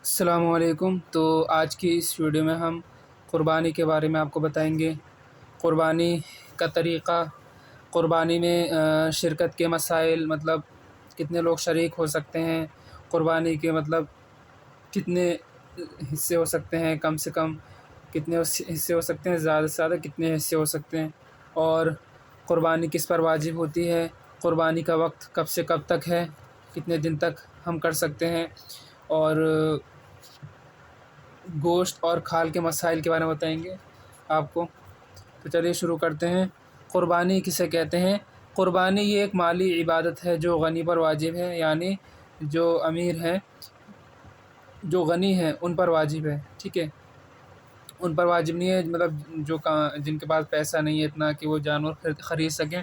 السلام علیکم۔ تو آج کی اس ویڈیو میں ہم قربانی کے بارے میں آپ کو بتائیں گے۔ قربانی کا طریقہ، قربانی میں شرکت کے مسائل، مطلب کتنے لوگ شریک ہو سکتے ہیں، قربانی کے مطلب کتنے حصے ہو سکتے ہیں، کم سے کم کتنے حصے ہو سکتے ہیں، زیادہ سے زیادہ کتنے حصے ہو سکتے ہیں، اور قربانی کس پر واجب ہوتی ہے، قربانی کا وقت کب سے کب تک ہے، کتنے دن تک ہم کر سکتے ہیں، اور گوشت اور کھال کے مسائل کے بارے میں بتائیں گے آپ کو۔ تو چلیے شروع کرتے ہیں۔ قربانی کسے کہتے ہیں؟ قربانی یہ ایک مالی عبادت ہے جو غنی پر واجب ہے، یعنی جو امیر ہیں، جو غنی ہیں ان پر واجب ہے، ٹھیک ہے، ان پر واجب نہیں ہے، مطلب جن کے پاس پیسہ نہیں ہے اتنا کہ وہ جانور خرید سکیں۔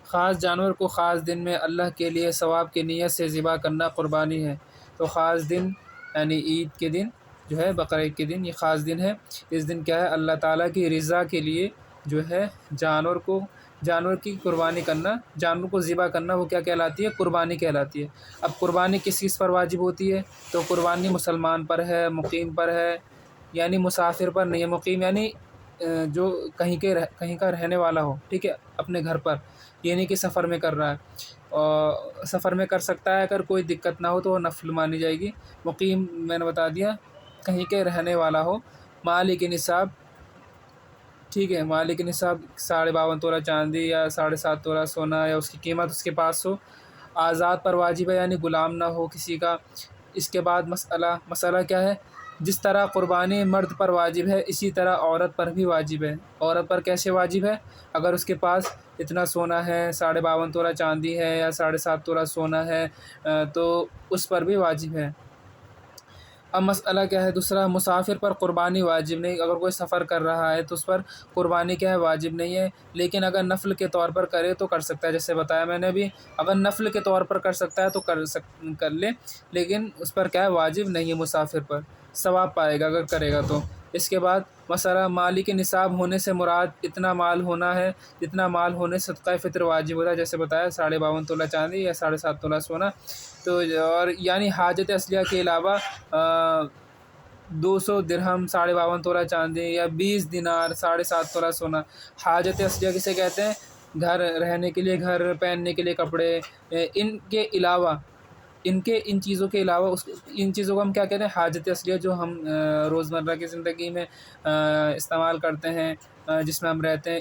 خاص جانور کو خاص دن میں اللہ کے لیے ثواب کی نیت سے ذبح کرنا قربانی ہے۔ تو خاص دن یعنی عید کے دن جو ہے، بقرہ عید کے دن، یہ خاص دن ہے۔ اس دن کیا ہے، اللہ تعالیٰ کی رضا کے لیے جو ہے جانور کی قربانی کرنا، جانور کو ذبح کرنا، وہ کیا کہلاتی ہے؟ قربانی کہلاتی ہے۔ اب قربانی کس چیز پر واجب ہوتی ہے؟ تو قربانی مسلمان پر ہے، مقیم پر ہے، یعنی مسافر پر نہیں ہے۔ مقیم یعنی جو کہیں کا رہنے والا ہو، ٹھیک ہے، اپنے گھر پر، یہ نہیں کہ سفر میں کر رہا ہے، اور سفر میں کر سکتا ہے، اگر کوئی دقت نہ ہو تو وہ نفل مانی جائے گی۔ مقیم میں نے بتا دیا، کہیں کے رہنے والا ہو، مالک نصاب، ٹھیک ہے، مالک نصاب 52.5 تولہ چاندی یا 7.5 تولہ سونا یا اس کی قیمت اس کے پاس ہو، آزاد پر واجب ہے، یعنی غلام نہ ہو کسی کا۔ اس کے بعد مسئلہ کیا ہے؟ جس طرح قربانی مرد پر واجب ہے، اسی طرح عورت پر بھی واجب ہے۔ عورت پر کیسے واجب ہے؟ اگر اس کے پاس اتنا سونا ہے، 52.5 تولہ چاندی ہے یا 7.5 تولہ سونا ہے، تو اس پر بھی واجب ہے۔ اب مسئلہ کیا ہے دوسرا؟ مسافر پر قربانی واجب نہیں۔ اگر کوئی سفر کر رہا ہے تو اس پر قربانی کیا ہے؟ واجب نہیں ہے، لیکن اگر نفل کے طور پر کرے تو کر سکتا ہے، جیسے بتایا میں نے ابھی، اگر نفل کے طور پر کر سکتا ہے تو کر لے، لیکن اس پر کیا ہے؟ واجب نہیں ہے، مسافر پر ثواب پائے گا اگر کرے گا تو۔ اس کے بعد مسئلہ مالک نصاب ہونے سے مراد اتنا مال ہونا ہے جتنا مال ہونے سے صدقہ فطر واجب ہوتا ہے، جیسے بتایا 52.5 تولہ چاندی یا 7.5 تولہ سونا۔ تو اور یعنی حاجت اصلیہ کے علاوہ 200 درہم 52.5 تولہ چاندی یا 20 دینار 7.5 تولہ سونا۔ حاجت اصلیہ کسے کہتے ہیں؟ گھر رہنے کے لیے گھر، پہننے کے لیے کپڑے، ان کے علاوہ ان چیزوں کے علاوہ ان چیزوں کو ہم کیا کہتے ہیں؟ حاجت اصلیہ، جو ہم روزمرہ کی زندگی میں استعمال کرتے ہیں، جس میں ہم رہتے ہیں۔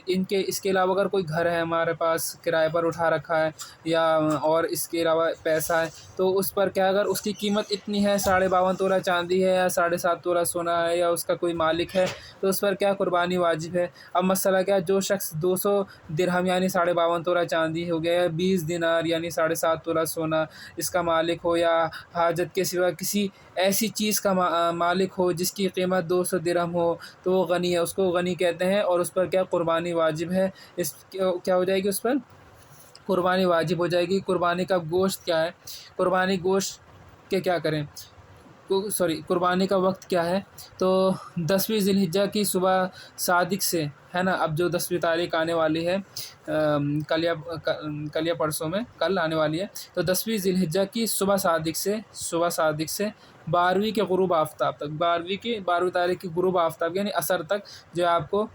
اس کے علاوہ اگر کوئی گھر ہے ہمارے پاس، کرائے پر اٹھا رکھا ہے، یا اور اس کے علاوہ پیسہ ہے، تو اس پر کیا، اگر اس کی قیمت اتنی ہے، 52.5 تولہ چاندی ہے یا 7.5 تولہ سونا ہے، یا اس کا کوئی مالک ہے، تو اس پر کیا قربانی واجب ہے۔ اب مسئلہ کیا؟ جو شخص 200 درہم یعنی 52.5 تولہ چاندی ہو گیا، یا 20 دینار یعنی 7.5 تولہ سونا اس کا مالک ہو، یا حاجت کے سوا کسی ایسی چیز کا مالک ہو جس کی قیمت 200 درہم ہو، تو وہ غنی ہے، اس کو غنی کہتے ہیں، اور اس پر کیا قربانی واجب ہے۔ کیا ہو جائے گی؟ اس پر قربانی واجب ہو جائے گی۔ قربانی کا گوشت کیا ہے؟ قربانی گوشت کے کیا کریں؟ قربانی کا وقت کیا ہے؟ تو 10ویں ذی الحجہ کی صبح صادق سے، ہے نا، اب جو 10ویں تاریخ آنے والی ہے، کل یا پرسوں میں، کل آنے والی ہے، تو 10ویں ذی الحجہ کی صبح صادق سے 12ویں کے غروب آفتاب تک، 12ویں تاریخ کی غروب آفتاب یعنی عصر تک، جو آپ کو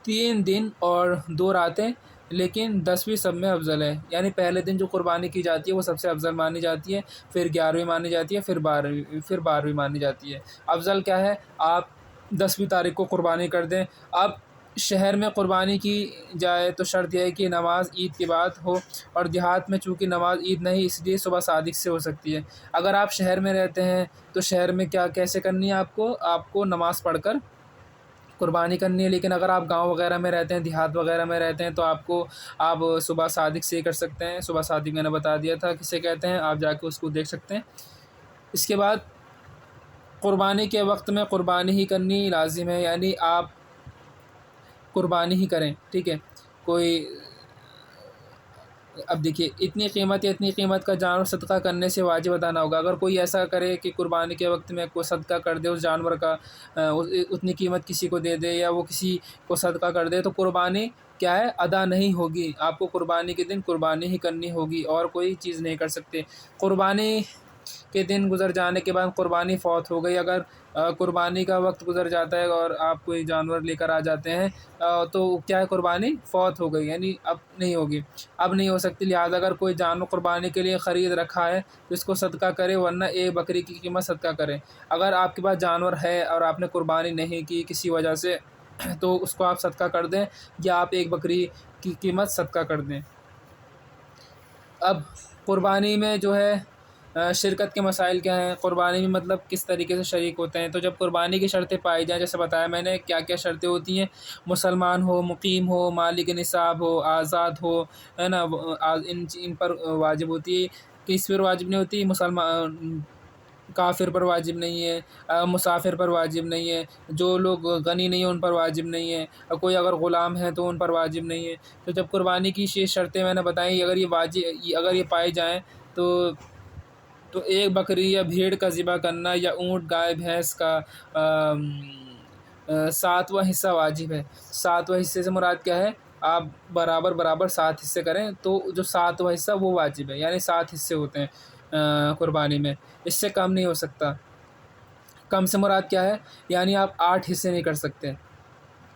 3 دن اور 2 راتیں، لیکن 10ویں سب میں افضل ہے، یعنی پہلے دن جو قربانی کی جاتی ہے وہ سب سے افضل مانی جاتی ہے، پھر 11ویں مانی جاتی ہے، پھر 12ویں مانی جاتی ہے۔ افضل کیا ہے؟ آپ 10ویں تاریخ کو قربانی کر دیں۔ اب شہر میں قربانی کی جائے تو شرط یہ ہے کہ نماز عید کے بعد ہو، اور دیہات میں چونکہ نماز عید نہیں، اس لیے صبح صادق سے ہو سکتی ہے۔ اگر آپ شہر میں رہتے ہیں تو شہر میں کیسے کرنی ہے؟ آپ کو نماز پڑھ کر قربانی کرنی ہے، لیکن اگر آپ گاؤں وغیرہ میں رہتے ہیں، دیہات وغیرہ میں رہتے ہیں، تو آپ صبح صادق سے ہی کر سکتے ہیں۔ صبح صادق میں نے بتا دیا تھا کسے کہتے ہیں، آپ جا کے اس کو دیکھ سکتے ہیں۔ اس کے بعد قربانی کے وقت میں قربانی ہی کرنی لازم ہے، یعنی آپ قربانی ہی کریں، ٹھیک ہے۔ اب دیکھیے، اتنی قیمت کا جانور صدقہ کرنے سے واجب ادا نہ ہوگا۔ اگر کوئی ایسا کرے کہ قربانی کے وقت میں کوئی صدقہ کر دے اس جانور کا، اتنی قیمت کسی کو دے دے، یا وہ کسی کو صدقہ کر دے، تو قربانی کیا ہے؟ ادا نہیں ہوگی۔ آپ کو قربانی کے دن قربانی ہی کرنی ہوگی، اور کوئی چیز نہیں کر سکتے۔ قربانی کے دن گزر جانے کے بعد قربانی فوت ہو گئی، اگر قربانی کا وقت گزر جاتا ہے اور آپ کوئی جانور لے کر آ جاتے ہیں تو کیا ہے، قربانی فوت ہو گئی، یعنی اب نہیں ہوگی، اب نہیں ہو سکتی۔ لہٰذا اگر کوئی جانور قربانی کے لیے خرید رکھا ہے تو اس کو صدقہ کرے، ورنہ ایک بکری کی قیمت صدقہ کرے۔ اگر آپ کے پاس جانور ہے اور آپ نے قربانی نہیں کی کسی وجہ سے، تو اس کو آپ صدقہ کر دیں، یا آپ ایک بکری کی قیمت صدقہ کر دیں۔ اب قربانی میں جو ہے شرکت کے مسائل کیا ہیں، قربانی میں مطلب کس طریقے سے شریک ہوتے ہیں۔ تو جب قربانی کی شرطیں پائی جائیں، جیسے بتایا میں نے کیا کیا شرطیں ہوتی ہیں، مسلمان ہو، مقیم ہو، مالک نصاب ہو، آزاد ہو، ہے نا، ان پر واجب ہوتی ہے۔ کس پر واجب نہیں ہوتی؟ مسلمان، کافر پر واجب نہیں ہے، مسافر پر واجب نہیں ہے، جو لوگ غنی نہیں ہیں ان پر واجب نہیں ہے، اور کوئی اگر غلام ہے تو ان پر واجب نہیں ہے۔ تو جب قربانی کی شرطیں میں نے بتائیں، اگر یہ پائی جائیں تو ایک بکری یا بھیڑ کا ذبح کرنا، یا اونٹ، گائے، بھینس کا 7واں حصہ واجب ہے۔ 7واں حصے سے مراد کیا ہے؟ آپ برابر 7 حصے کریں تو جو 7واں حصہ وہ واجب ہے، یعنی 7 حصے ہوتے ہیں قربانی میں، اس سے کم نہیں ہو سکتا۔ کم سے مراد کیا ہے؟ یعنی آپ 8 حصے نہیں کر سکتے۔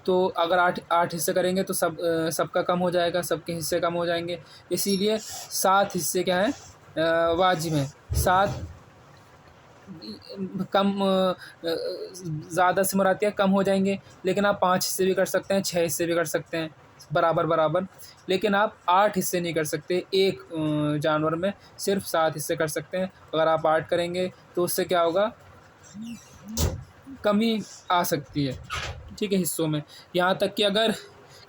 تو اگر 8 حصے کریں گے تو سب کا کم ہو جائے گا، سب کے حصے کم ہو جائیں گے، اسی لیے 7 حصے کیا ہیں؟ واجب ہیں۔ 7 کم، زیادہ سے مراد کیا ہے؟ کم ہو جائیں گے، لیکن آپ 5 حصے بھی کر سکتے ہیں، 6 حصے بھی کر سکتے ہیں، برابر، لیکن آپ 8 حصے نہیں کر سکتے۔ ایک جانور میں صرف 7 حصے کر سکتے ہیں۔ اگر آپ 8 کریں گے تو اس سے کیا ہوگا؟ کمی آ سکتی ہے، ٹھیک ہے، حصوں میں۔ یہاں تک کہ اگر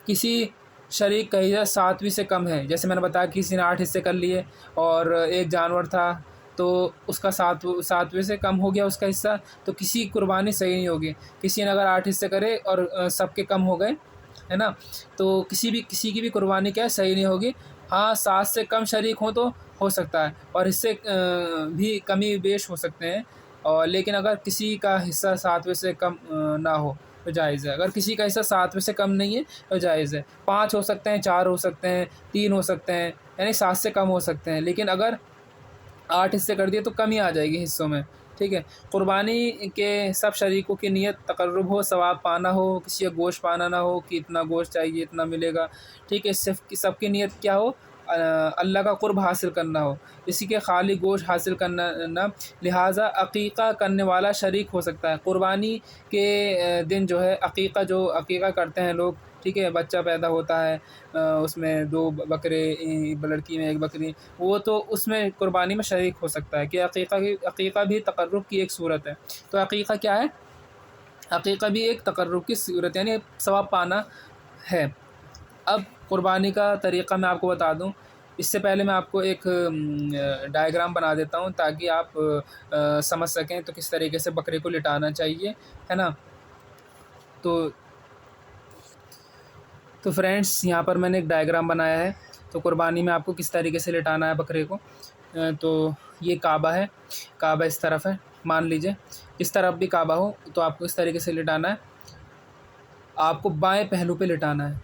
کسی شریک کا حصہ 7ویں سے کم ہے، جیسے میں نے بتایا کسی نے 8 حصے کر لیے اور ایک جانور تھا تو اس کا 7ویں سے کم ہو گیا اس کا حصہ، تو کسی قربانی صحیح نہیں ہوگی۔ کسی نے اگر 8 حصے کرے اور سب کے کم ہو گئے، ہے نا، تو کسی کی بھی قربانی کیا ہے؟ صحیح نہیں ہوگی۔ ہاں، 7 سے کم شریک ہوں تو ہو سکتا ہے، اور حصے بھی کمی بیش ہو سکتے ہیں، لیکن اگر کسی کا حصہ 7ویں سے کم نہ ہو تو جائز ہے۔ اگر کسی کا حصہ 7ویں سے کم نہیں ہے تو جائز ہے۔ 5 ہو سکتے ہیں، 4 ہو سکتے ہیں، 3 ہو سکتے ہیں، یعنی 7 سے کم ہو سکتے ہیں، لیکن اگر 8 حصے کر دیے تو کمی آ جائے گی حصوں میں، ٹھیک ہے۔ قربانی کے سب شریکوں کی نیت تقرب ہو، ثواب پانا ہو، کسی کا گوشت پانا نہ ہو کہ اتنا گوشت چاہیے اتنا ملے گا، ٹھیک ہے۔ سب کی نیت کیا ہو؟ اللہ کا قرب حاصل کرنا ہو، اسی کے خالی گوشت حاصل کرنا نہ۔ لہٰذا عقیقہ کرنے والا شریک ہو سکتا ہے۔ قربانی کے دن جو ہے عقیقہ کرتے ہیں لوگ، ٹھیک ہے، بچہ پیدا ہوتا ہے، اس میں 2 بکرے، لڑکی میں 1 بکری، وہ تو اس میں قربانی میں شریک ہو سکتا ہے کہ عقیقہ بھی تقرب کی ایک صورت ہے۔ تو عقیقہ کیا ہے؟ عقیقہ بھی ایک تقرب کی صورت، یعنی ثواب پانا ہے۔ اب قربانی کا طریقہ میں آپ کو بتا دوں، اس سے پہلے میں آپ کو ایک ڈائیگرام بنا دیتا ہوں تاکہ آپ سمجھ سکیں تو کس طریقے سے بکرے کو لٹانا چاہیے، ہے نا۔ تو فرینڈس، یہاں پر میں نے ایک ڈائیگرام بنایا ہے، تو قربانی میں آپ کو کس طریقے سے لٹانا ہے بکرے کو۔ تو یہ کعبہ ہے، کعبہ اس طرف ہے، مان لیجئے اس طرف بھی کعبہ ہو تو آپ کو اس طریقے سے لٹانا ہے۔ آپ کو بائیں پہلو پہ لٹانا ہے،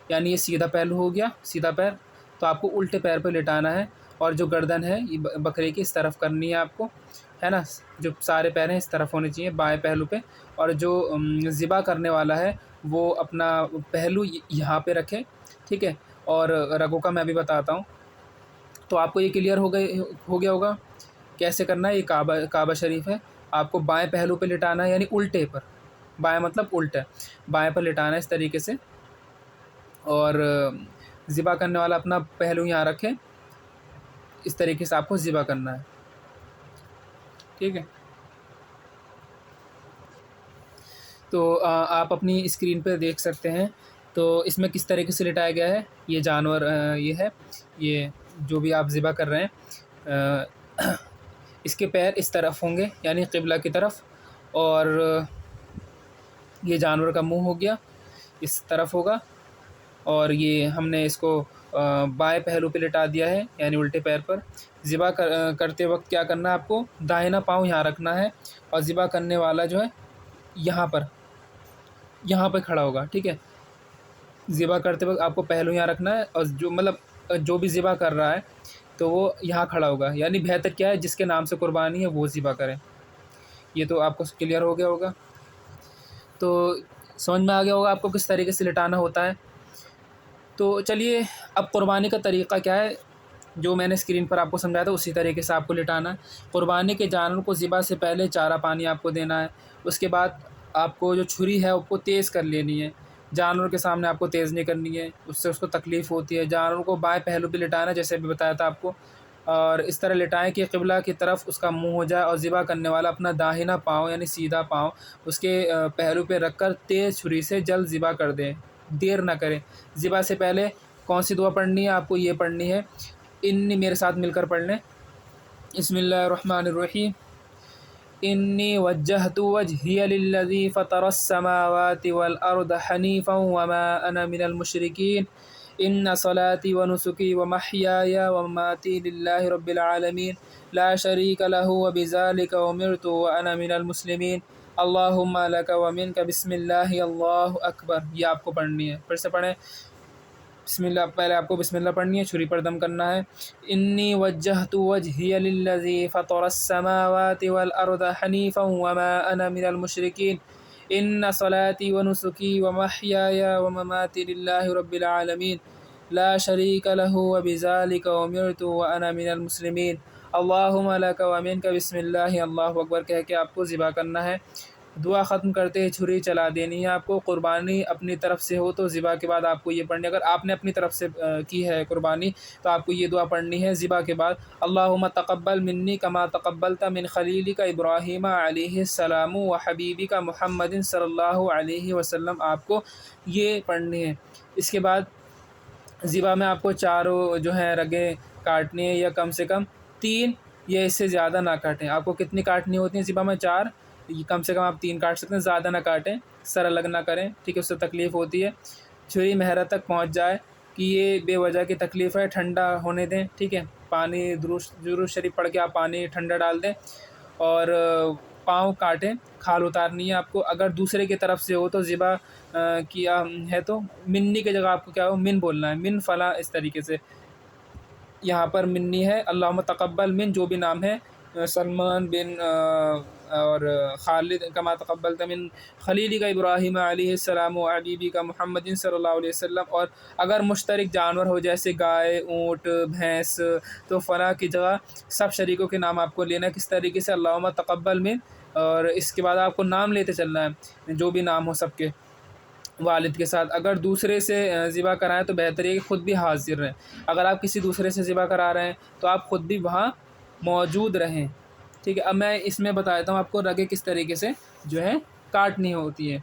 یعنی یہ سیدھا پہلو ہو گیا، سیدھا پیر، تو آپ کو الٹے پیر پہ لٹانا ہے، اور جو گردن ہے یہ بکرے کی اس طرف کرنی ہے آپ کو، ہے نا، جو سارے پیر ہیں اس طرف ہونے چاہیے بائیں پہلو پہ، اور جو ذبح کرنے والا ہے وہ اپنا پہلو یہاں پہ رکھے، ٹھیک ہے۔ اور رگوں کا میں ابھی بتاتا ہوں۔ تو آپ کو یہ کلیئر ہو گیا ہوگا کیسے کرنا ہے۔ یہ کعبہ شریف ہے، آپ کو بائیں پہلو پہ لٹانا ہے، یعنی الٹے پر، بائیں مطلب الٹا، بائیں پر لٹانا ہے اس طریقے سے، اور ذبح کرنے والا اپنا پہلو یہاں رکھے، اس طریقے سے آپ کو ذبح کرنا ہے، ٹھیک ہے۔ تو آپ اپنی اسکرین پہ دیکھ سکتے ہیں، تو اس میں کس طریقے سے لٹایا گیا ہے۔ یہ جانور یہ ہے، یہ جو بھی آپ ذبح کر رہے ہیں، اس کے پیر اس طرف ہوں گے، یعنی قبلہ کی طرف، اور یہ جانور کا منہ ہو گیا اس طرف ہوگا، اور یہ ہم نے اس کو بائیں پہلو پہ لٹا دیا ہے، یعنی الٹے پیر پر۔ ذبح کرتے وقت کیا کرنا ہے آپ کو؟ داہنا پاؤں یہاں رکھنا ہے، اور ذبح کرنے والا جو ہے یہاں پہ کھڑا ہوگا، ٹھیک ہے۔ ذبح کرتے وقت آپ کو پہلو یہاں رکھنا ہے، اور جو بھی ذبح کر رہا ہے تو وہ یہاں کھڑا ہوگا، یعنی بہتر کیا ہے جس کے نام سے قربانی ہے وہ ذبح کریں۔ یہ تو آپ کو کلیئر ہو گیا ہوگا، تو سمجھ میں آ گیا ہوگا آپ کو کس طریقے سے لٹانا ہوتا ہے۔ تو چلیے اب قربانی کا طریقہ کیا ہے، جو میں نے اسکرین پر آپ کو سمجھایا تھا اسی طریقے سے آپ کو لٹانا ہے۔ قربانی کے جانور کو ذبح سے پہلے چارہ پانی آپ کو دینا ہے، اس کے بعد آپ کو جو چھری ہے وہ کو تیز کر لینی ہے، جانور کے سامنے آپ کو تیز نہیں کرنی ہے، اس سے اس کو تکلیف ہوتی ہے۔ جانور کو بائیں پہلو پہ لٹانا ہے جیسے ابھی بتایا تھا آپ کو، اور اس طرح لٹائیں کہ قبلہ کی طرف اس کا منہ ہو جائے، اور ذبح کرنے والا اپنا داہنا پاؤں یعنی سیدھا پاؤں اس کے پہلو پہ رکھ کر تیز چھری سے جلد ذبح کر دیں، دیر نہ کریں۔ ذبح سے پہلے کون سی دعا پڑھنی ہے آپ کو؟ یہ پڑھنی ہے انی، میرے ساتھ مل کر پڑھ لیں، بسم اللہ الرحمن الرحیم، انی وجہت وجہی للذی فطر السماوات والارض حنیفا وما انا من المشرکین، ان صلاتی ونسکی ومحیای ومماتی للہ رب العالمین لا شریک لہ وبذلک امرت وانا من المسلمین، اللہم لک ومنک بسم اللہ اللہ اکبر۔ یہ آپ کو پڑھنی ہے، پھر سے پڑھیں، بسم اللہ، پہلے آپ کو بسم اللہ پڑھنی ہے، چھری پر دم کرنا ہے۔ انی وجہت وجہی للذی فطر السماوات والارض حنیفا وما انا من المشرکین، ان صلاتی ونسکی ومحیای ومماتی للہ رب العالمین لا شریک لہ وبذلک امرت وانا من المسلمین، اللہم لک ومنک بسم اللہ اللہ اکبر کہہ کے آپ کو ذبح کرنا ہے۔ دعا ختم کرتے ہی چھری چلا دینی ہے آپ کو۔ قربانی اپنی طرف سے ہو تو ذبح کے بعد آپ کو یہ پڑھنی ہے، اگر آپ نے اپنی طرف سے کی ہے قربانی تو آپ کو یہ دعا پڑھنی ہے ذبح کے بعد، اللہم تقبل منی کما تقبلت من خلیلک ابراہیم علیہ السلام و حبیبک محمد صلی اللہ علیہ وسلم، آپ کو یہ پڑھنی ہے۔ اس کے بعد ذبح میں آپ کو چاروں جو ہیں رگیں کاٹنی ہے، یا کم سے کم 3، یا اس سے زیادہ نہ کاٹیں۔ آپ کو کتنی کاٹنی ہوتی ہیں ذبح میں؟ 4، کم سے کم آپ 3 کاٹ سکتے ہیں، زیادہ نہ کاٹیں، سر الگ نہ کریں، ٹھیک ہے، اس سے تکلیف ہوتی ہے۔ چھری مہرہ تک پہنچ جائے کہ یہ بے وجہ کی تکلیف ہے، ٹھنڈا ہونے دیں، ٹھیک ہے، پانی درود شریف پڑھ کے آپ پانی ٹھنڈا ڈال دیں، اور پاؤں کاٹیں، کھال اتارنی ہے آپ کو۔ اگر دوسرے کی طرف سے ہو تو ذبح کیا ہے تو منی کی جگہ آپ کو کیا ہو، من بولنا ہے، من فلاں، اس طریقے سے یہاں پر منی ہے، اللہم تقبل من جو بھی نام ہے، سلمان بن اور خالد کما تقبلت من خلیلک ابراہیم علیہ السلام و حبیبک محمد صلی اللہ علیہ وسلم۔ اور اگر مشترک جانور ہو جیسے گائے، اونٹ، بھینس، تو فلاں کی جگہ سب شریکوں کے نام آپ کو لینا ہے، کس طریقے سے؟ اللہم تقبل من، اور اس کے بعد آپ کو نام لیتے چلنا ہے، جو بھی نام ہو سب کے والد کے ساتھ۔ اگر دوسرے سے ذبح کرائیں تو بہتر ہے کہ خود بھی حاضر رہیں، اگر آپ کسی دوسرے سے ذبح کرا رہے ہیں تو آپ خود بھی وہاں موجود رہیں، ٹھیک ہے۔ اب میں اس میں بتا دیتا ہوں آپ کو رگیں کس طریقے سے جو ہے کاٹنی ہوتی ہے،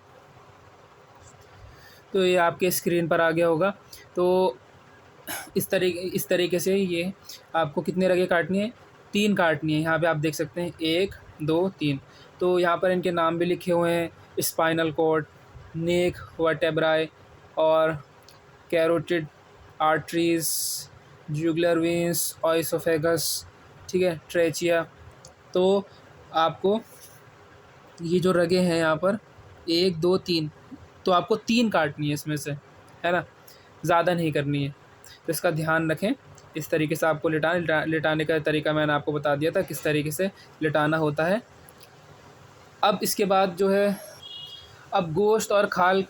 تو یہ آپ کے اسکرین پر آ گیا ہوگا۔ تو اس طریقے سے یہ آپ کو کتنے رگیں کاٹنی ہیں؟ 3 کاٹنی ہیں، یہاں پہ آپ دیکھ سکتے ہیں 1 2 3، تو یہاں پر ان کے نام بھی لکھے ہوئے ہیں، اسپائنل کارڈ، نیک ورٹیبراe اور کیروٹڈ آرٹریز، جوگلر وینس، اوسوفیگس، ٹھیک ہے، ٹریچیا۔ تو آپ کو یہ جو رگیں ہیں یہاں پر 1 2 3، تو آپ کو 3 کاٹنی ہے اس میں سے، ہے نا، زیادہ نہیں کرنی ہے، تو اس کا دھیان رکھیں۔ اس طریقے سے آپ کو لٹانے کا طریقہ میں نے آپ کو بتا دیا تھا کس طریقے سے لٹانا ہوتا ہے۔ اب اس کے بعد جو ہے، اب گوشت اور کھال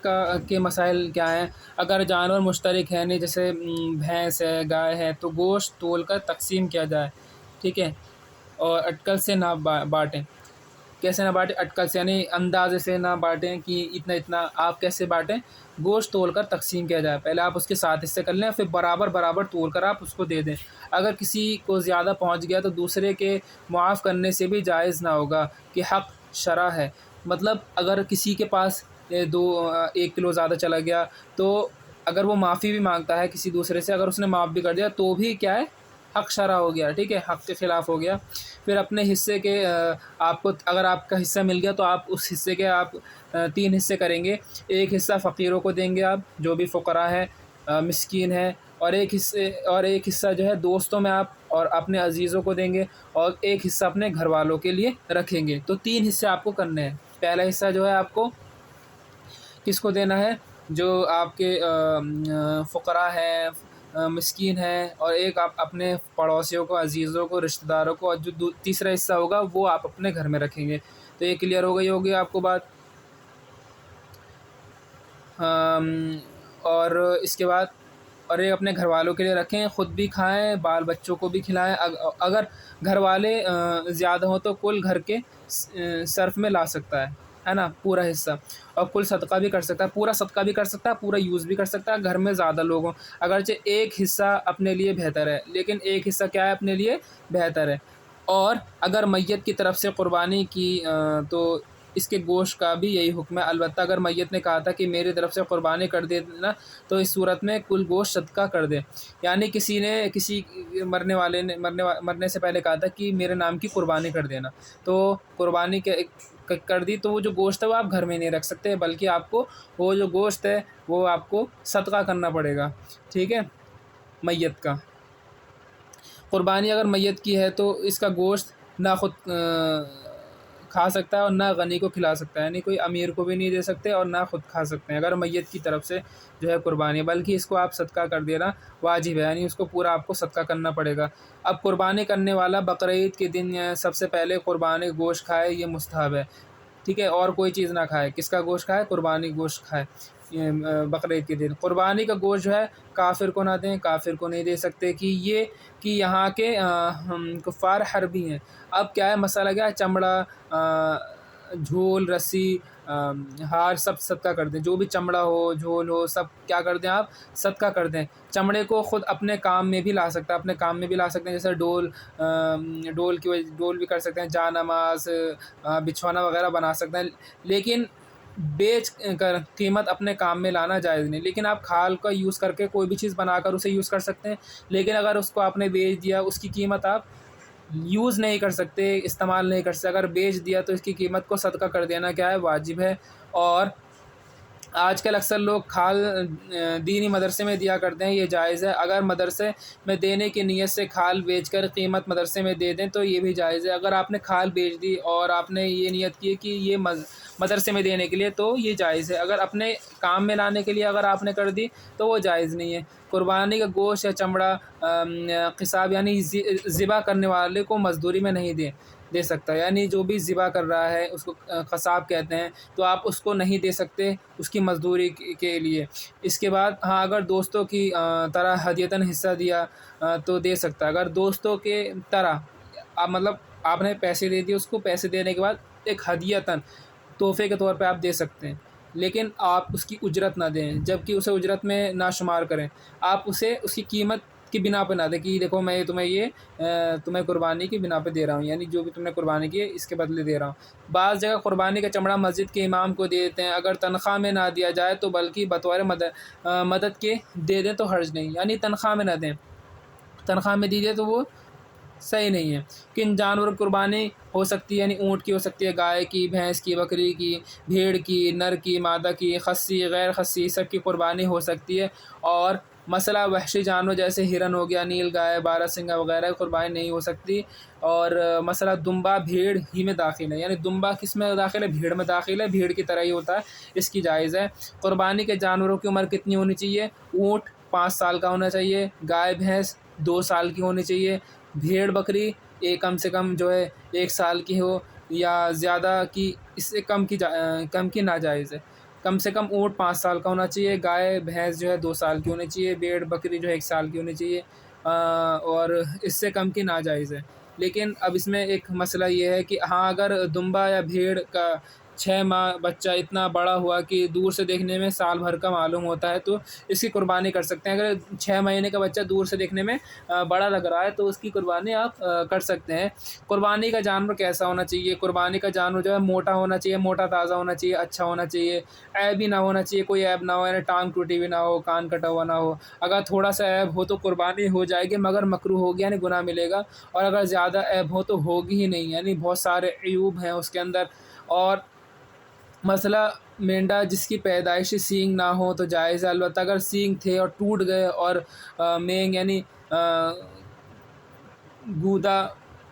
کے مسائل کیا ہیں؟ اگر جانور مشترک ہیں، نہیں جیسے بھینس ہے، گائے ہے، تو گوشت تول کر تقسیم کیا جائے، ٹھیک ہے، اور اٹکل سے نہ بانٹیں۔ کیسے نہ بانٹیں؟ اٹکل سے، یعنی اندازے سے نہ بانٹیں کہ اتنا اتنا، آپ کیسے بانٹیں؟ گوشت تول کر تقسیم کیا جائے، پہلے آپ اس کے 7 حصے کر لیں، پھر برابر برابر تول کر آپ اس کو دے دیں۔ اگر کسی کو زیادہ پہنچ گیا تو دوسرے کے معاف کرنے سے بھی جائز نہ ہوگا کہ حق شرع ہے، مطلب اگر کسی کے پاس 1 کلو زیادہ چلا گیا تو اگر وہ معافی بھی مانگتا ہے کسی دوسرے سے، اگر اس نے معاف بھی کر دیا تو بھی کیا ہے، حق شرع ہو گیا، ٹھیک ہے، حق کے خلاف ہو گیا۔ پھر اپنے حصے کے آپ کو، اگر آپ کا حصہ مل گیا تو آپ اس حصے کے آپ 3 حصے کریں گے، 1 حصہ فقیروں کو دیں گے آپ جو بھی فقراء ہیں، مسکین ہیں، اور ایک حصہ جو ہے دوستوں میں آپ اور اپنے عزیزوں کو دیں گے، اور 1 حصہ اپنے گھر والوں کے لیے رکھیں گے۔ تو 3 حصے آپ کو کرنے ہیں۔ پہلا حصہ جو ہے آپ کو کس کو دینا ہے؟ جو آپ کے فقراء ہیں، مسکین ہیں، اور ایک آپ اپنے پڑوسیوں کو، عزیزوں کو، رشتہ داروں کو، اور جو تیسرا حصہ ہوگا وہ آپ اپنے گھر میں رکھیں گے۔ تو یہ کلیئر ہو گئی ہوگی آپ کو بات۔ اور اس کے بعد اور ایک اپنے گھر والوں کے لیے رکھیں، خود بھی کھائیں، بال بچوں کو بھی کھلائیں۔ اگر گھر والے زیادہ ہوں تو کل گھر کے صرف میں لا سکتا ہے نا، پورا حصہ، اور کل صدقہ بھی کر سکتا ہے، پورا صدقہ بھی کر سکتا ہے، پورا یوز بھی کر سکتا ہے۔ گھر میں زیادہ لوگ ہوں، اگرچہ ایک حصہ اپنے لیے بہتر ہے، لیکن ایک حصہ کیا ہے، اپنے لیے بہتر ہے۔ اور اگر میت کی طرف سے قربانی کی تو اس کے گوشت کا بھی یہی حکم ہے، البتہ اگر میت نے کہا تھا کہ میری طرف سے قربانی کر دینا، تو اس صورت میں کل گوشت صدقہ کر دے۔ یعنی کسی مرنے سے پہلے کہا تھا کہ میرے نام کی قربانی کر دینا، تو قربانی کر دی، تو وہ جو گوشت ہے وہ آپ گھر میں نہیں رکھ سکتے، بلکہ آپ کو وہ جو گوشت ہے وہ آپ کو صدقہ کرنا پڑے گا، ٹھیک ہے، میت کا۔ قربانی اگر میت کی ہے تو اس کا گوشت نہ خود کھا سکتا ہے اور نہ غنی کو کھلا سکتا ہے، یعنی کوئی امیر کو بھی نہیں دے سکتے اور نہ خود کھا سکتے ہیں اگر میت کی طرف سے جو ہے قربانی، بلکہ اس کو آپ صدقہ کر دینا واجب ہے، یعنی اس کو پورا آپ کو صدقہ کرنا پڑے گا۔ اب قربانی کرنے والا بقرعید کے دن سب سے پہلے قربانی گوشت کھائے، یہ مستحب ہے، ٹھیک ہے، اور کوئی چیز نہ کھائے۔ کس کا گوشت کھائے؟ قربانی گوشت کھائے بقرعید کے دن۔ قربانی کا گوشت جو ہے کافر کو نہ دیں، کافر کو نہیں دے سکتے، کہ یہاں کے کفار حربی ہیں۔ اب کیا ہے مسئلہ، کیا ہے، چمڑا، جھول، رسی، ہار سب صدقہ کر دیں، جو بھی چمڑا ہو، جھول ہو، سب کیا کر دیں، آپ صدقہ کر دیں۔ چمڑے کو خود اپنے کام میں بھی لا سکتا ہے، اپنے کام میں بھی لا سکتے ہیں، جیسے ڈول بھی کر سکتے ہیں، جا نماز، بچھونا وغیرہ بنا سکتے ہیں، لیکن بیچ کر قیمت اپنے کام میں لانا جائز نہیں۔ لیکن آپ کھال کا یوز کر کے کوئی بھی چیز بنا کر اسے یوز کر سکتے ہیں، لیکن اگر اس کو آپ نے بیچ دیا، اس کی قیمت آپ یوز نہیں کر سکتے، استعمال نہیں کر سکتے، اگر بیچ دیا تو اس کی قیمت کو صدقہ کر دینا کیا ہے، واجب ہے۔ اور آج کل اکثر لوگ کھال دینی مدرسے میں دیا کرتے ہیں، یہ جائز ہے۔ اگر مدرسے میں دینے کی نیت سے کھال بیچ کر قیمت مدرسے میں دے دیں تو یہ بھی جائز ہے۔ اگر آپ نے کھال بیچ دی اور آپ نے یہ نیت کی کہ یہ مدرسے میں دینے کے لیے، تو یہ جائز ہے۔ اگر اپنے کام میں لانے کے لیے اگر آپ نے کر دی تو وہ جائز نہیں ہے۔ قربانی کا گوشت یا چمڑا قصاب، یعنی ذبح کرنے والے کو مزدوری میں نہیں دے سکتا، یعنی جو بھی ذبح کر رہا ہے اس کو قصاب کہتے ہیں، تو آپ اس کو نہیں دے سکتے اس کی مزدوری کے لیے۔ اس کے بعد ہاں، اگر دوستوں کی طرح ہدیتاً حصہ دیا تو دے سکتا ہے۔ اگر دوستوں کے طرح مطلب آپ نے پیسے دے دیے، اس کو پیسے دینے کے بعد ایک ہدیتاً تحفے کے طور پہ آپ دے سکتے ہیں، لیکن آپ اس کی اجرت نہ دیں، جبکہ اسے اجرت میں نہ شمار کریں۔ آپ اسے اس کی قیمت کی بنا پہ نہ دیں کہ دیکھو میں تمہیں قربانی کی بنا پہ دے رہا ہوں، یعنی جو بھی تم نے قربانی کی ہے اس کے بدلے دے رہا ہوں۔ بعض جگہ قربانی کا چمڑا مسجد کے امام کو دے دیتے ہیں، اگر تنخواہ میں نہ دیا جائے تو بلکہ بطور مدد کے دے دیں تو حرج نہیں، یعنی تنخواہ میں نہ دیں، تنخواہ میں دی جائے تو وہ صحیح نہیں ہے۔ کن جانور قربانی ہو سکتی ہے، یعنی اونٹ کی ہو سکتی ہے، گائے کی، بھینس کی، بکری کی، بھیڑ کی، نر کی، مادہ کی، خصی، غیر خصی، سب کی قربانی ہو سکتی ہے۔ اور مسئلہ وحشی جانور جیسے ہرن ہو گیا، نیل گائے، بارہ سنگا وغیرہ کی قربانی نہیں ہو سکتی۔ اور مسئلہ دمبا بھیڑ ہی میں داخل ہے، یعنی دمبا کس میں داخل ہے، بھیڑ میں داخل ہے، بھیڑ کی طرح ہی ہوتا ہے، اس کی جائز ہے۔ قربانی کے جانوروں کی عمر کتنی ہونی چاہیے؟ اونٹ 5 سال کا ہونا چاہیے، گائے بھینس 2 سال کی ہونی چاہیے، بھیڑ بکری کم سے کم جو ہے 1 سال کی ہو، یا زیادہ کی اس سے کم کی ناجائز ہے۔ کم سے کم اونٹ 5 سال کا ہونا چاہیے، گائے بھینس جو ہے 2 سال کی ہونی چاہیے، بھیڑ بکری جو ہے 1 سال کی ہونی چاہیے، اور اس سے کم کی ناجائز ہے۔ لیکن اب اس میں ایک مسئلہ یہ ہے کہ ہاں، اگر دمبا یا بھیڑ کا 6 ماہ بچہ اتنا بڑا ہوا کہ دور سے دیکھنے میں سال بھر کا معلوم ہوتا ہے تو اس کی قربانی کر سکتے ہیں۔ اگر 6 مہینے کا بچہ دور سے دیکھنے میں بڑا لگ رہا ہے تو اس کی قربانی آپ کر سکتے ہیں۔ قربانی کا جانور کیسا ہونا چاہیے؟ قربانی کا جانور جو ہے موٹا ہونا چاہیے، موٹا تازہ ہونا چاہیے، اچھا ہونا چاہیے، عیب ہی نہ ہونا چاہیے، کوئی عیب نہ ہو، یعنی ٹانگ ٹوٹی ہوئی نہ ہو، کان کٹا ہوا نہ ہو۔ اگر تھوڑا سا عیب ہو تو قربانی ہو جائے گی، مگر مکروہ ہوگی، یعنی گناہ ملے گا، اور اگر زیادہ عیب ہو تو ہوگی ہی نہیں، یعنی بہت سارے عیوب ہیں اس کے اندر۔ اور مسئلہ مینڈا جس کی پیدائشی سینگ نہ ہو تو جائز ہے، البتہ اگر سینگ تھے اور ٹوٹ گئے اور مینگ یعنی گودا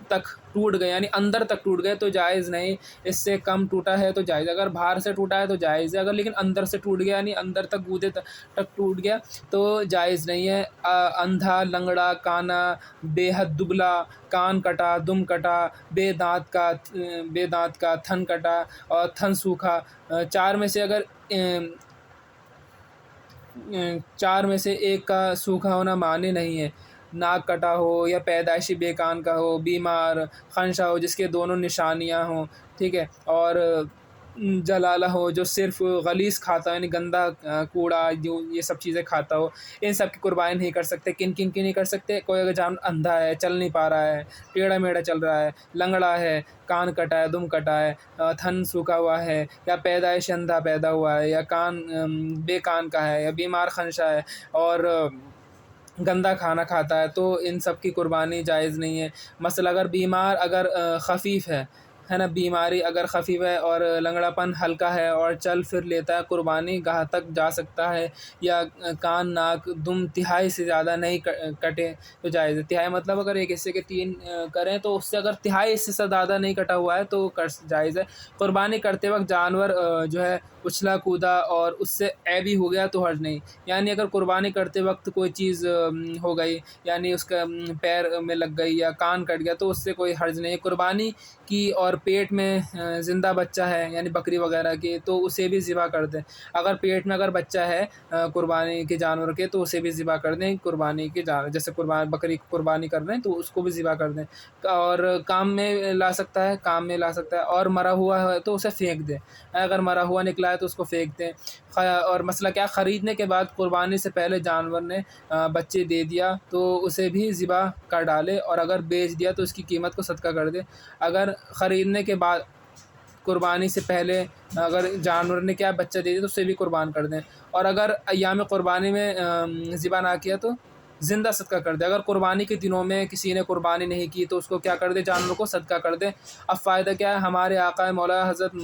تک ٹوٹ گئے یعنی اندر تک ٹوٹ گئے تو جائز نہیں، اس سے کم ٹوٹا ہے تو جائز، اگر باہر سے ٹوٹا ہے تو جائز ہے، اگر لیکن اندر سے ٹوٹ گیا یعنی اندر تک گودے تک ٹوٹ گیا تو جائز نہیں ہے۔ اندھا، لنگڑا، کانا، بے حد دبلا، کان کٹا، دم کٹا، بے دانت کا، تھن کٹا اور تھن سوکھا، چار میں سے اگر چار میں سے ایک کا سوکھا ہونا معنی نہیں ہے، ناک کٹا ہو یا پیدائشی بے کان کا ہو، بیمار، خنشہ ہو جس کے دونوں نشانیاں ہوں، ٹھیک ہے، اور جلالہ ہو جو صرف غلیظ کھاتا ہو یعنی گندا کوڑا جو یہ سب چیزیں کھاتا ہو، ان سب کی قربانی نہیں کر سکتے۔ کن کن کی نہیں کر سکتے؟ کوئی اگر جانور اندھا ہے، چل نہیں پا رہا ہے، ٹیڑھا میڑھا چل رہا ہے، لنگڑا ہے، کان کٹا ہے، دم کٹا ہے، تھن سوکھا ہوا ہے، یا پیدائش اندھا پیدا ہوا ہے، یا کان بے کان کا ہے، یا بیمار خنشہ ہے، اور گندا کھانا کھاتا ہے، تو ان سب کی قربانی جائز نہیں ہے۔ مثلا اگر بیمار اگر خفیف ہے نا، بیماری اگر خفیف ہے اور لنگڑا پن ہلکا ہے اور چل پھر لیتا ہے، قربانی گاہ تک جا سکتا ہے، یا کان، ناک، دم تہائی سے زیادہ نہیں کٹے تو جائز ہے۔ تہائی مطلب اگر ایک حصے کے 3 کریں تو اس سے اگر تہائی حصے سے زیادہ نہیں کٹا ہوا ہے تو جائز ہے۔ قربانی کرتے وقت جانور جو ہے اچھلا کودا اور اس سے عیبی ہو گیا تو حرج نہیں، یعنی اگر قربانی کرتے وقت کوئی چیز ہو گئی یعنی اس کا پیر میں لگ گئی یا کان کٹ گیا تو اس سے کوئی حرج نہیں ہے۔ قربانی کی اور پیٹ میں زندہ بچہ ہے یعنی بکری وغیرہ کی تو اسے بھی ذبح کر دیں، اگر پیٹ میں اگر بچہ ہے قربانی کے جانور کے تو اسے بھی ذبح کر دیں، قربانی کے جانور جیسے بکری کی قربانی کر رہے ہیں تو اس کو بھی ذبح کر دیں، اور کام میں لا سکتا ہے اور مرا ہوا ہے تو اسے پھینک دیں، اگر مرا ہوا نکلا ہے تو اس کو پھینک دیں۔ اور مسئلہ کیا، خریدنے کے بعد قربانی سے پہلے جانور نے بچے دے دیا تو اسے بھی ذبح کر ڈالے، اور اگر بیچ دیا تو اس کی قیمت کو صدقہ کر دے۔ اگر خریدنے کے بعد قربانی سے پہلے اگر جانور نے کیا بچہ دے دیا تو اسے بھی قربان کر دیں، اور اگر ایام قربانی میں ذبح نہ کیا تو زندہ صدقہ کر دے۔ اگر قربانی کے دنوں میں کسی نے قربانی نہیں کی تو اس کو کیا کر دے، جانور کو صدقہ کر دے۔ اب فائدہ کیا ہے، ہمارے آقا مولا حضرت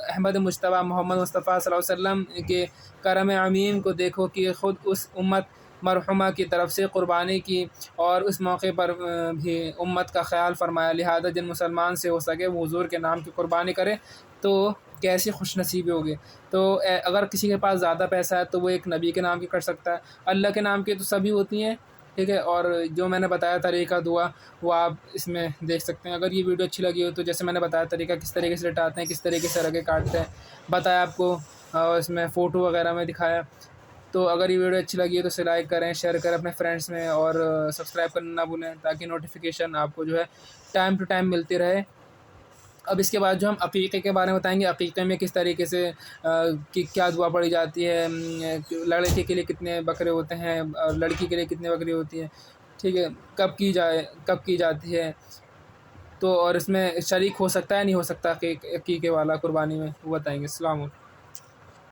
احمد مجتبیٰ محمد مصطفیٰ صلی اللہ علیہ وسلم کے کرم عمیم کو دیکھو کہ خود اس امت مرحومہ کی طرف سے قربانی کی، اور اس موقع پر بھی امت کا خیال فرمایا، لہذا جن مسلمان سے ہو سکے وہ حضور کے نام کی قربانی کرے تو کیسی خوش نصیبی ہوگی۔ تو اگر کسی کے پاس زیادہ پیسہ ہے تو وہ ایک نبی کے نام کی کر سکتا ہے، اللہ کے نام کی تو سبھی ہوتی ہیں، ٹھیک ہے، اور جو میں نے بتایا طریقہ دعا وہ آپ اس میں دیکھ سکتے ہیں۔ اگر یہ ویڈیو اچھی لگی ہو تو جیسے میں نے بتایا طریقہ کس طریقے سے لٹاتے ہیں، کس طریقے سے رگے کاٹتے ہیں بتایا آپ کو، اور اس میں فوٹو وغیرہ میں دکھایا، تو اگر یہ ویڈیو اچھی لگی ہے تو اسے لائک کریں، شیئر کریں اپنے فرینڈس میں، اور سبسکرائب کرنا نہ بھولیں تاکہ نوٹیفیکیشن آپ کو جو ہے ٹائم ٹو ٹائم ملتی رہے۔ اب اس کے بعد جو ہم عقیقے کے بارے میں بتائیں گے، عقیقے میں کس طریقے سے کیا دعا پڑھی جاتی ہے، لڑکے کے لیے کتنے بکرے ہوتے ہیں اور لڑکی کے لیے کتنے بکری ہوتی ہیں، ٹھیک ہے، کب کی جاتی ہے، تو اور اس میں شریک ہو سکتا ہے نہیں ہو سکتا عقیقے والا قربانی میں، وہ بتائیں گے۔ السلام علیکم۔